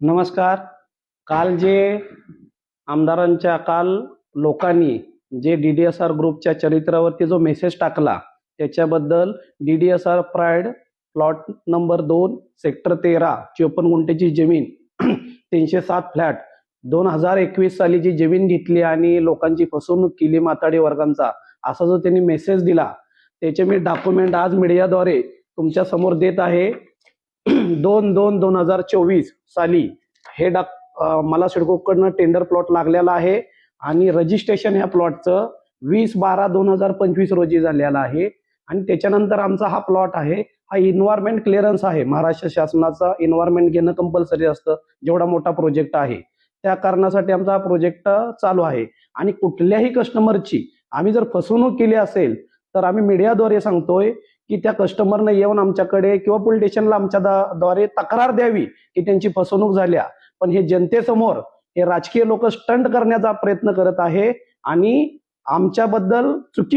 नमस्कार. काल जे आमदारांच्या लोकांनी जे DDSR ग्रुपच्या चरित्रावरती जो मेसेज टाकला त्याच्याबद्दल DDSR pride plot number 2 sector 13 54 गुंठेची जमीन 307 फ्लॅट 2021 साली जी जमीन घेतली आणि लोकांची फसवणूक केली माथाडी वर्गांचा असा जो त्यांनी मेसेज दिला त्याचे मी डॉक्युमेंट आज मीडियाद्वारे तुमच्या समोर देत आहे. 2/2/2024 साली हे मला सिडकोकडनं टेंडर प्लॉट लागलेला आहे आणि रजिस्ट्रेशन ह्या प्लॉटचं 20/12/2025 रोजी झालेला आहे. आणि त्याच्यानंतर आमचा हा प्लॉट आहे, हा एन्व्हायरमेंट क्लिअरन्स आहे. महाराष्ट्र शासनाचा एन्व्हायरमेंट घेणं कंपल्सरी असतं जेवढा मोठा प्रोजेक्ट आहे. त्या कारणासाठी आमचा हा प्रोजेक्ट चालू आहे. आणि कुठल्याही कस्टमरची आम्ही जर फसवणूक केली असेल तर आम्ही मीडियाद्वारे सांगतोय की त्या कस्टमरने येऊन आमच्याकडे किंवा पोलीस स्टेशनला आमच्या द्वारे तक्रार द्यावी की त्यांची फसवणूक झाल्या. पण हे जनतेसमोर हे राजकीय लोक स्टंट करण्याचा प्रयत्न करत आहे आणि आमच्याबद्दल चुकी